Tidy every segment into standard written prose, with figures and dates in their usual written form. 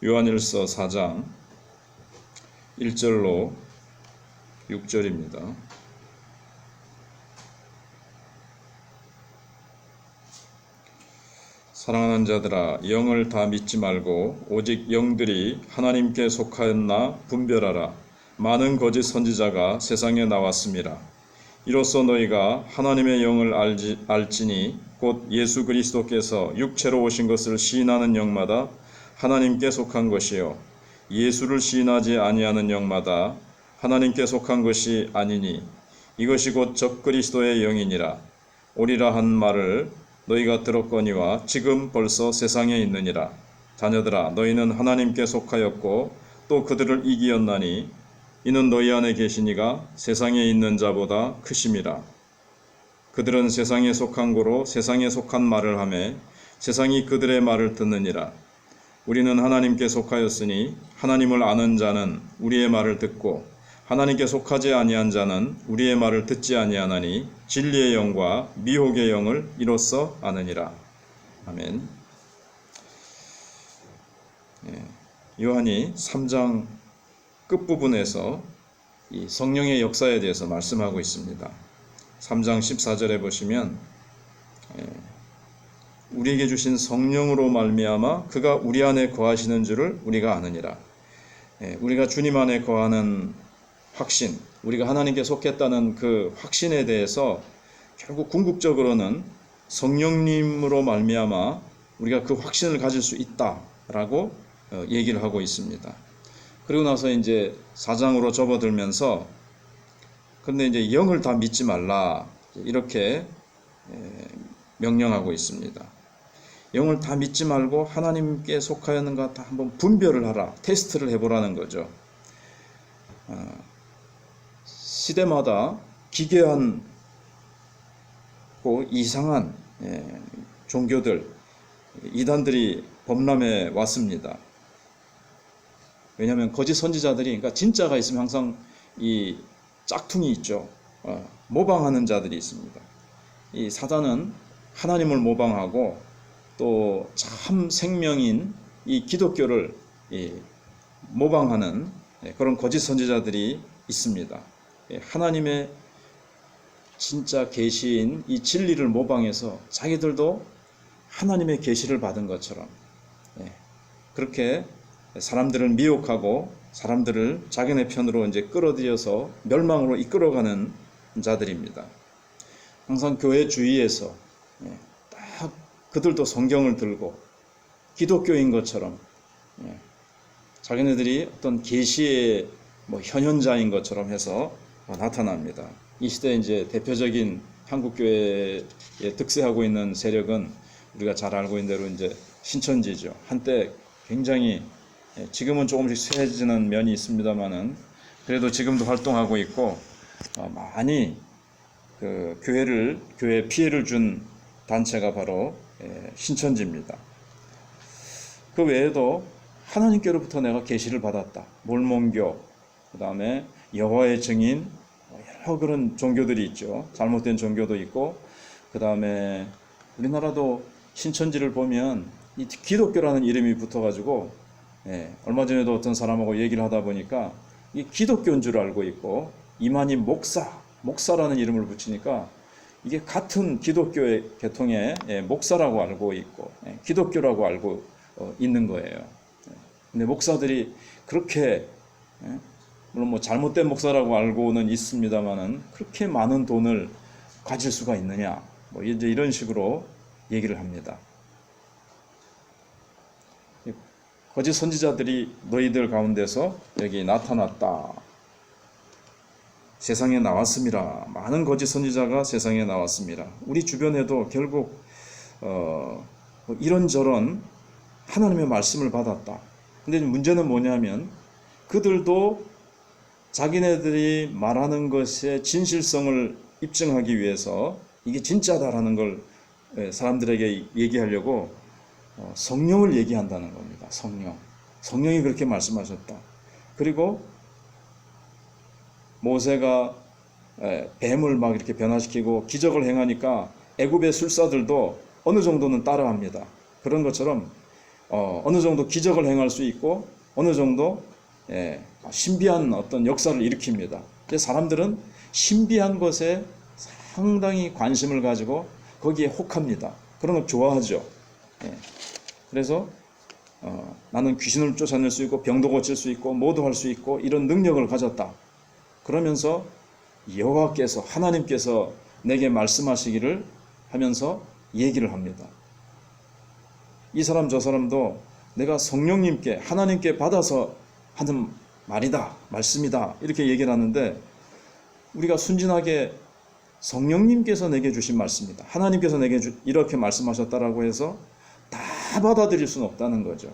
요한일서 4장 1절로 6절입니다. 사랑하는 자들아, 영을 다 믿지 말고 오직 영들이 하나님께 속하였나 분별하라. 많은 거짓 선지자가 세상에 나왔습니다. 이로써 너희가 하나님의 영을 알지니 곧 예수 그리스도께서 육체로 오신 것을 시인하는 영마다 하나님께 속한 것이요 예수를 시인하지 아니하는 영마다 하나님께 속한 것이 아니니 이것이 곧 적그리스도의 영이니라. 오리라 한 말을 너희가 들었거니와 지금 벌써 세상에 있느니라. 자녀들아, 너희는 하나님께 속하였고 또 그들을 이기었나니 이는 너희 안에 계시니가 세상에 있는 자보다 크심이라. 그들은 세상에 속한 고로 세상에 속한 말을 하매 세상이 그들의 말을 듣느니라. 우리는 하나님께 속하였으니 하나님을 아는 자는 우리의 말을 듣고 하나님께 속하지 아니한 자는 우리의 말을 듣지 아니하나니 진리의 영과 미혹의 영을 이로써 아느니라. 아멘. 요한이 3장 끝부분에서 이 성령의 역사에 대해서 말씀하고 있습니다. 3장 14절에 보시면 우리에게 주신 성령으로 말미암아 그가 우리 안에 거하시는 줄을 우리가 아느니라. 우리가 주님 안에 거하는 확신, 우리가 하나님께 속했다는 그 확신에 대해서 결국 궁극적으로는 성령님으로 말미암아 우리가 그 확신을 가질 수 있다라고 얘기를 하고 있습니다. 그리고 나서 이제 4장으로 접어들면서 그런데 이제 영을 다 믿지 말라 이렇게 명령하고 있습니다. 영을 다 믿지 말고 하나님께 속하였는가 다 한번 분별을 하라, 테스트를 해보라는 거죠. 시대마다 기괴한 이상한 종교들, 이단들이 범람해 왔습니다. 왜냐하면 거짓 선지자들이, 그러니까 진짜가 있으면 항상 이 짝퉁이 있죠. 모방하는 자들이 있습니다. 이 사단은 하나님을 모방하고 또 참 생명인 이 기독교를 모방하는 그런 거짓 선지자들이 있습니다. 하나님의 진짜 계시인 이 진리를 모방해서 자기들도 하나님의 계시를 받은 것처럼 그렇게 사람들을 미혹하고 사람들을 자기네 편으로 이제 끌어들여서 멸망으로 이끌어가는 자들입니다. 항상 교회 주위에서 딱 그들도 성경을 들고 기독교인 것처럼 자기네들이 어떤 계시의 현현자인 것처럼 해서 나타납니다. 이 시대에 이제 대표적인 한국교회에 득세하고 있는 세력은 우리가 잘 알고 있는 대로 이제 신천지죠. 한때 굉장히, 지금은 조금씩 쇠해지는 면이 있습니다만은 그래도 지금도 활동하고 있고 많이 그 교회에 피해를 준 단체가 바로 신천지입니다. 그 외에도 하나님께로부터 내가 계시를 받았다. 몰몬교, 그 다음에 여호와의 증인, 여러 그런 종교들이 있죠. 잘못된 종교도 있고, 그 다음에 우리나라도 신천지를 보면 이 기독교라는 이름이 붙어가지고 얼마 전에도 어떤 사람하고 얘기를 하다 보니까 이 기독교인 줄 알고 있고 이만희 목사라는 이름을 붙이니까 이게 같은 기독교의 계통의 목사라고 알고 있고 기독교라고 알고 있는 거예요. 근데 목사들이 그렇게, 물론 잘못된 목사라고 알고는 있습니다만은 그렇게 많은 돈을 가질 수가 있느냐, 이제 이런 식으로 얘기를 합니다. 거짓 선지자들이 너희들 가운데서 여기 나타났다. 세상에 나왔습니다. 많은 거짓 선지자가 세상에 나왔습니다. 우리 주변에도 결국 이런저런 하나님의 말씀을 받았다. 근데 문제는 뭐냐면 그들도 자기네들이 말하는 것의 진실성을 입증하기 위해서 이게 진짜다라는 걸 사람들에게 얘기하려고 성령을 얘기한다는 겁니다. 성령이 그렇게 말씀하셨다. 그리고 모세가 뱀을 막 이렇게 변화시키고 기적을 행하니까 애굽의 술사들도 어느 정도는 따라합니다. 그런 것처럼 어느 정도 기적을 행할 수 있고 어느 정도 신비한 어떤 역사를 일으킵니다. 그래서 사람들은 신비한 것에 상당히 관심을 가지고 거기에 혹합니다. 그런 거 좋아하죠. 그래서 나는 귀신을 쫓아낼 수 있고 병도 고칠 수 있고 뭐도 할 수 있고 이런 능력을 가졌다. 그러면서 여호와께서 하나님께서 내게 말씀하시기를 하면서 얘기를 합니다. 이 사람 저 사람도 내가 성령님께 하나님께 받아서 하는 말이다, 말씀이다 이렇게 얘기를 하는데 우리가 순진하게 성령님께서 내게 주신 말씀이다, 하나님께서 내게 이렇게 말씀하셨다라고 해서 다 받아들일 수는 없다는 거죠.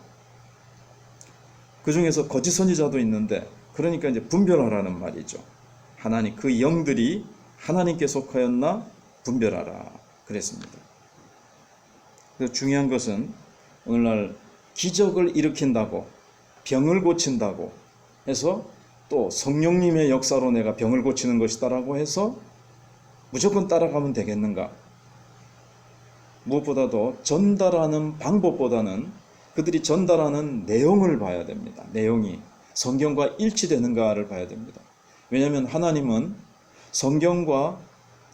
그 중에서 거짓 선지자도 있는데 그러니까 이제 분별하라는 말이죠. 하나님 그 영들이 하나님께 속하였나 분별하라 그랬습니다. 그래서 중요한 것은 오늘날 기적을 일으킨다고 병을 고친다고 해서 또 성령님의 역사로 내가 병을 고치는 것이다라고 해서 무조건 따라가면 되겠는가? 무엇보다도 전달하는 방법보다는 그들이 전달하는 내용을 봐야 됩니다. 내용이 성경과 일치되는가를 봐야 됩니다. 왜냐하면 하나님은 성경과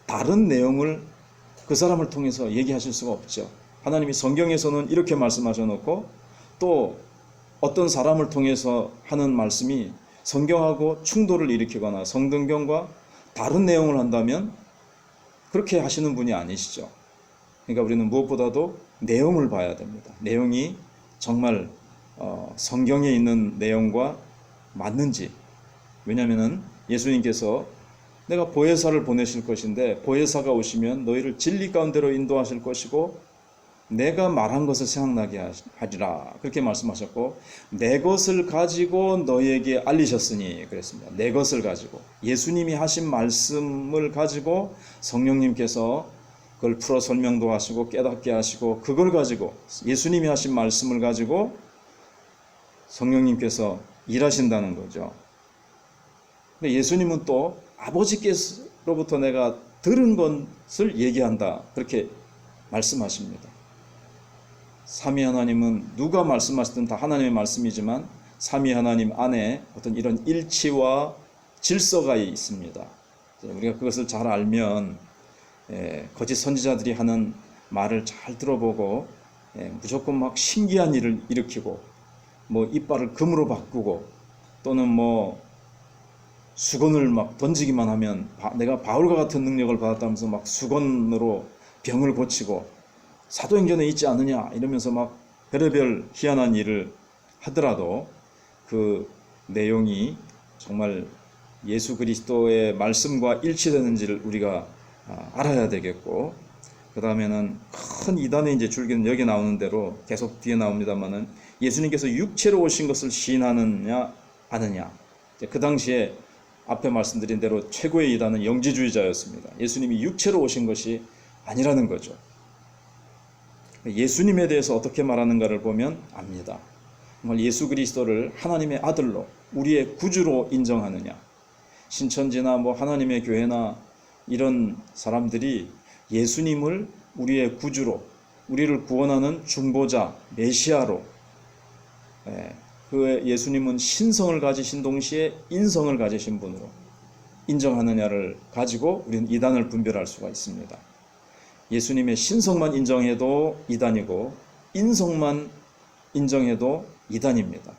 다른 내용을 그 사람을 통해서 얘기하실 수가 없죠. 하나님이 성경에서는 이렇게 말씀하셔놓고 또 어떤 사람을 통해서 하는 말씀이 성경하고 충돌을 일으키거나 성경과 다른 내용을 한다면 그렇게 하시는 분이 아니시죠. 그러니까 우리는 무엇보다도 내용을 봐야 됩니다. 내용이 정말 성경에 있는 내용과 맞는지. 왜냐하면 예수님께서 내가 보혜사를 보내실 것인데 보혜사가 오시면 너희를 진리 가운데로 인도하실 것이고 내가 말한 것을 생각나게 하리라 그렇게 말씀하셨고 내 것을 가지고 너희에게 알리셨으니 그랬습니다. 내 것을 가지고 예수님이 하신 말씀을 가지고 성령님께서 그걸 풀어 설명도 하시고 깨닫게 하시고 그걸 가지고 예수님이 하신 말씀을 가지고 성령님께서 일하신다는 거죠. 예수님은 또 아버지께로부터 내가 들은 것을 얘기한다 그렇게 말씀하십니다. 삼위 하나님은 누가 말씀하시든 다 하나님의 말씀이지만 삼위 하나님 안에 어떤 이런 일치와 질서가 있습니다. 우리가 그것을 잘 알면 거짓 선지자들이 하는 말을 잘 들어보고 무조건 막 신기한 일을 일으키고 뭐 이빨을 금으로 바꾸고 또는 뭐 수건을 막 던지기만 하면 내가 바울과 같은 능력을 받았다면서 막 수건으로 병을 고치고 사도행전에 있지 않느냐 이러면서 막 별의별 희한한 일을 하더라도 그 내용이 정말 예수 그리스도의 말씀과 일치되는지를 우리가 알아야 되겠고 그 다음에는 큰 이단의 이제 줄기는 여기 나오는 대로 계속 뒤에 나옵니다만은 예수님께서 육체로 오신 것을 시인하느냐 아느냐. 그 당시에 앞에 말씀드린 대로 최고의 이단은 영지주의자였습니다. 예수님이 육체로 오신 것이 아니라는 거죠. 예수님에 대해서 어떻게 말하는가를 보면 압니다. 정말 예수 그리스도를 하나님의 아들로 우리의 구주로 인정하느냐. 신천지나 뭐 하나님의 교회나 이런 사람들이 예수님을 우리의 구주로 우리를 구원하는 중보자 메시아로 그 예수님은 신성을 가지신 동시에 인성을 가지신 분으로 인정하느냐를 가지고 우리는 이단을 분별할 수가 있습니다. 예수님의 신성만 인정해도 이단이고 인성만 인정해도 이단입니다.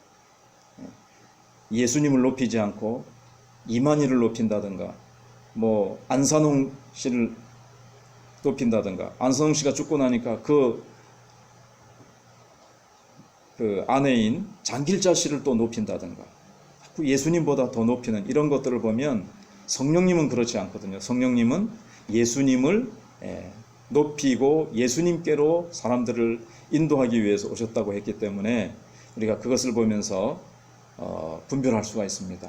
예수님을 높이지 않고 이만희를 높인다든가 뭐 안산홍 씨를 높인다든가 안산홍 씨가 죽고 나니까 그 아내인 장길자 씨를 또 높인다든가 예수님보다 더 높이는 이런 것들을 보면 성령님은 그렇지 않거든요. 성령님은 예수님을 높이고 예수님께로 사람들을 인도하기 위해서 오셨다고 했기 때문에 우리가 그것을 보면서 분별할 수가 있습니다.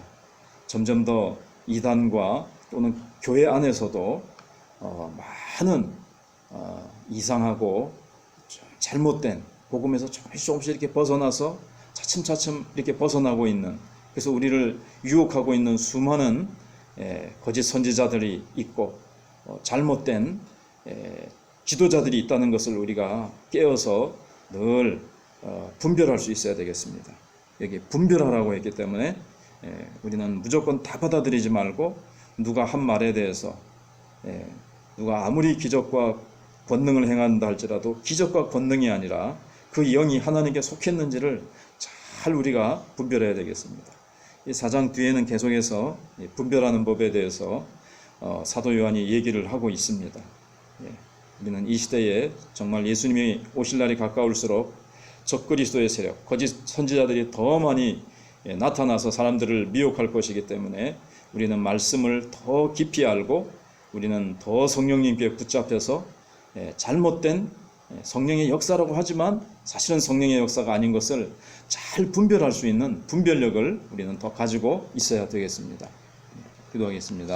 점점 더 이단과 또는 교회 안에서도 많은 이상하고 잘못된 복음에서 조금씩 이렇게 벗어나서 차츰차츰 이렇게 벗어나고 있는, 그래서 우리를 유혹하고 있는 수많은 거짓 선지자들이 있고 잘못된 지도자들이 있다는 것을 우리가 깨어서 늘 분별할 수 있어야 되겠습니다. 여기 분별하라고 했기 때문에 우리는 무조건 다 받아들이지 말고 누가 한 말에 대해서 누가 아무리 기적과 권능을 행한다 할지라도 기적과 권능이 아니라 그 영이 하나님께 속했는지를 잘 우리가 분별해야 되겠습니다. 이 4장 뒤에는 계속해서 분별하는 법에 대해서 사도 요한이 얘기를 하고 있습니다. 우리는 이 시대에 정말 예수님이 오실 날이 가까울수록 적그리스도의 세력, 거짓 선지자들이 더 많이 나타나서 사람들을 미혹할 것이기 때문에 우리는 말씀을 더 깊이 알고 우리는 더 성령님께 붙잡혀서 잘못된 성령의 역사라고 하지만 사실은 성령의 역사가 아닌 것을 잘 분별할 수 있는 분별력을 우리는 더 가지고 있어야 되겠습니다. 기도하겠습니다.